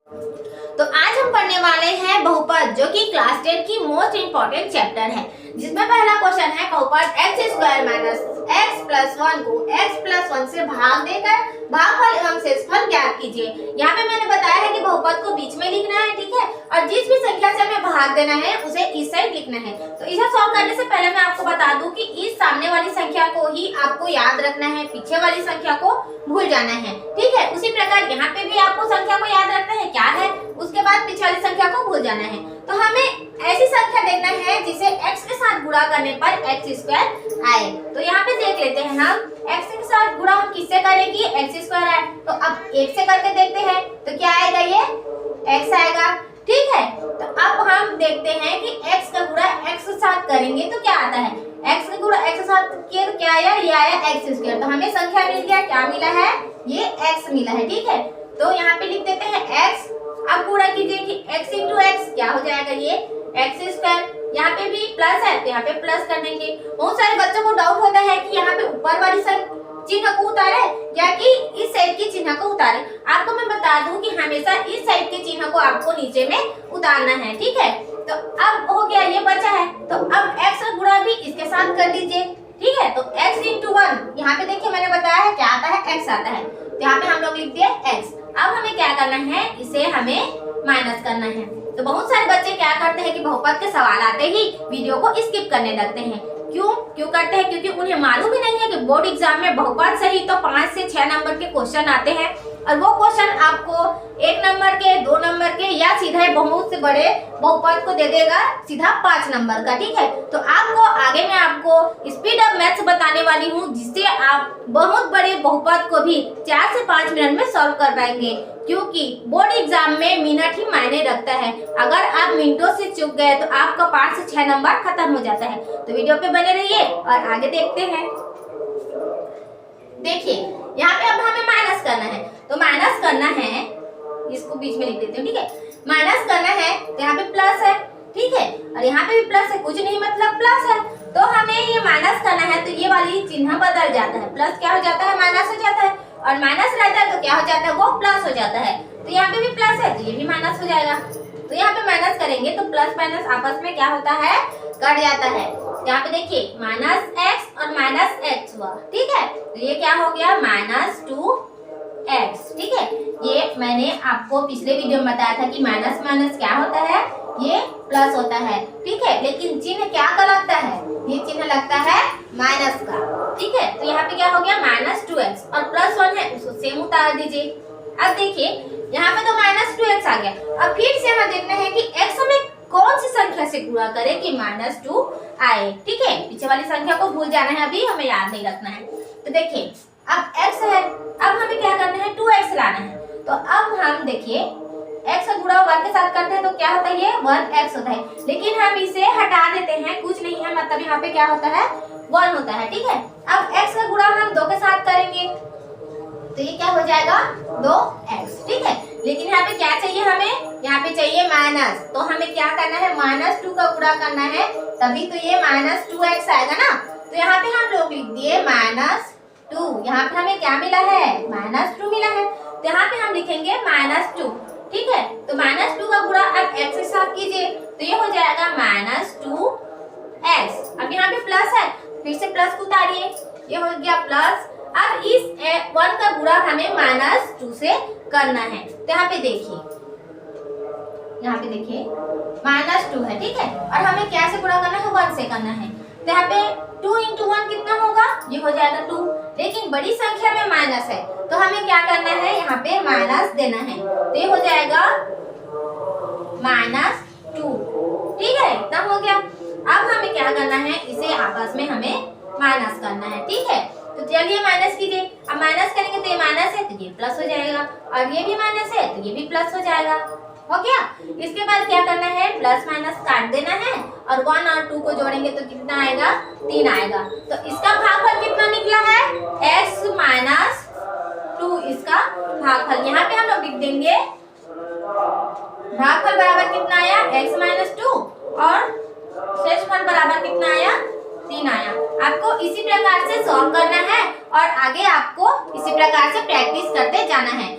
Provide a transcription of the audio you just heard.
तो आज हम पढ़ने वाले हैं बहुपद, जो कि क्लास 10 की मोस्ट इंपॉर्टेंट चैप्टर है, जिसमें पहला क्वेश्चन है बहुपद x square minus x plus 1 को x प्लस 1 से भाग देकर भागफल एवं शेषफल ज्ञात कीजिए। यहाँ पे मैंने बताया है कि बहुपद को बीच में लिखना है, ठीक है, और जिस भी संख्या से हमें भाग देना है उसे इस साइड लिखना है। तो इसे सॉल्व करने से पहले मैं आपको बता दूं कि इस सामने वाली संख्या को ही आपको याद रखना है, पीछे वाली संख्या को भूल जाना है, ठीक है। उसी प्रकार यहाँ पे भी आपको संख्या को याद रखना है क्या है, उसके बाद पीछे वाली संख्या को भूल जाना है। तो हमें ऐसी संख्या देखना है जिसे x के साथ गुणा करने पर x स्क्वायर आए। तो यहाँ पे देख लेते हैं हम x के साथ गुणा हम किससे करेंगे, x स्क्वायर आए। तो अब 1 से करके देखते हैं तो क्या आएगा, ये x आएगा, ठीक है। तो अब हम देखते हैं कि x का गुणा x के साथ करेंगे तो क्या आता है, x का गुणा x के साथ किया तो क्या आया, ये आया x स्क्वायर। तो हमें संख्या मिल गया, क्या मिला है, ये x मिला है, ठीक है। तो यहाँ पे लिख देते हैं x। अब गुणा कीजिए कि x इंटू x क्या हो जाएगा, ये x स्क्वायर। यहाँ पे भी प्लस है तो यहाँ पे प्लस कर देंगे। बहुत सारे बच्चों को डाउट होता है कि यहाँ पे ऊपर वाली चिन्ह को उतारे या कि इस साइड की चिन्ह को उतारे। आपको मैं बता दूं कि हमेशा इस साइड के चिन्ह को आपको नीचे में उतारना है, ठीक है। तो अब हो गया, ये बचा है, तो अब x का गुणा भी इसके साथ कर दीजिए, ठीक है। तो x इंटू 1, यहाँ पे देखिए मैंने बताया है क्या आता है, x आता है, तो यहाँ पे हम लोग लिख दिए x। अब हमें क्या करना है, इसे हमें माइनस करना है। तो बहुत सारे बच्चे क्या करते हैं कि बहुपद के सवाल आते ही वीडियो को स्किप करने लगते हैं। क्यों करते हैं, क्योंकि उन्हें मालूम ही नहीं है कि बोर्ड एग्जाम में बहुपद से ही तो 5 से 6 नंबर के क्वेश्चन आते हैं, और वो क्वेश्चन आपको 1 नंबर के, 2 नंबर के या सीधा बहुत से बड़े बहुपद को दे देगा सीधा 5 नंबर का, ठीक है। तो आपको आगे मैं आपको स्पीड ऑफ मैथ्स बताने वाली हूँ, जिससे आप बहुत बड़े बहुपद को भी 4 से 5 मिनट में सॉल्व कर पाएंगे, क्योंकि बोर्ड एग्जाम में मिनट ही मायने रखता है। अगर आप मिनटों से चूक गए तो आपका 5 से 6 नंबर खत्म हो जाता है। तो वीडियो पे बने रहिए और आगे देखते हैं। देखिए यहाँ पे अब हमें माइनस करना है, तो माइनस करना है, इसको बीच में लिख देते हैं, ठीक है। माइनस करना है तो यहाँ पे प्लस है, ठीक है, और यहाँ पे भी प्लस है, कुछ नहीं मतलब प्लस है। तो हमें ये माइनस करना है तो ये वाली चिन्ह बदल जाता है, प्लस क्या हो जाता है, माइनस हो जाता है, और माइनस रहता है तो क्या हो जाता है, वो प्लस हो जाता है। तो यहाँ पे भी प्लस है तो ये भी माइनस हो जाएगा। तो यहाँ पे माइनस करेंगे तो प्लस माइनस आपस में क्या होता है, कट जाता है। यहाँ पे देखिए माइनस x और माइनस x हुआ, ठीक है। तो ये क्या हो गया, माइनस 2x, ठीक है। ये मैंने आपको पिछले वीडियो में बताया था कि माइनस माइनस क्या होता है, ये प्लस होता है, ठीक है। लेकिन चिन्ह क्या का लगता है, ये चिन्ह लगता है माइनस का, ठीक है। तो यहाँ पे क्या हो गया, माइनस 2x, और प्लस 1 है उसको सेम उतार दीजिए। अब देखिए यहाँ पे तो माइनस 2x आ गया। अब फिर से हमें देखना है कि x हमें कौन सी संख्या से गुणा करें कि माइनस 2 आए, ठीक है। पीछे वाली संख्या को भूल जाना है, अभी हमें याद नहीं रखना है। तो देखिए अब x है, अब हमें क्या करना है, 2x लाना है। तो अब हम देखिए x का गुणा 1 के साथ करते हैं तो क्या होता है, ये 1x होता है, लेकिन हम इसे हटा देते हैं, कुछ नहीं है, मतलब यहाँ पे क्या होता है, 1 होता है, ठीक है। अब x का गुणा हम 2 के साथ करेंगे तो ये क्या हो जाएगा, 2x, ठीक है। लेकिन यहाँ पे क्या चाहिए, हमें यहाँ पे चाहिए माइनस, तो हमें क्या करना है, माइनस 2 का गुणा करना है, तभी तो ये माइनस 2x आएगा ना। तो यहाँ पे हम लोग लिख दिए माइनस 2, यहाँ पे हमें क्या मिला है, माइनस 2 मिला है, तो यहाँ पे हम लिखेंगे माइनस 2, ठीक है। तो माइनस 2 का गुणा अब x के साथ कीजिए तो ये हो जाएगा माइनस 2x। अब यहाँ पे प्लस है, फिर से प्लस को उतारिए, ये हो गया प्लस। अब इस 1 का गुणा हमें माइनस 2 से करना है, तो यहाँ पे देखिए माइनस 2 है, ठीक है, और हमें क्या से गुणा करना है, 1 से करना है। तो यहाँ पे 2 इंटू 1 कितना होगा, ये हो जाएगा 2, लेकिन बड़ी संख्या में माइनस है तो हमें क्या करना है, यहाँ पे माइनस देना है, तो ये हो जाएगा माइनस 2, ठीक है, इतना हो गया। अब हमें क्या करना है, इसे आपस में हमें माइनस करना है, ठीक है। तो चलिए माइनस कीजिए, अब माइनस करेंगे तो ये माइनस है तो ये प्लस हो जाएगा, और ये भी माइनस है तो ये भी प्लस हो जाएगा, हो गया। इसके बाद क्या करना है, प्लस माइनस काट देना है, और 1 और 2 को जोड़ेंगे तो कितना आएगा, 3 आएगा। तो इसका भागफल कितना निकला है, x माइनस 2, इसका भागफल यहाँ पे हम लोग लिख देंगे, भागफल बराबर कितना आया, x माइनस 2, और शेषफल बराबर कितना आया, 3 आया। आपको इसी प्रकार से सॉल्व करना है और आगे आपको इसी प्रकार से प्रैक्टिस करते जाना है।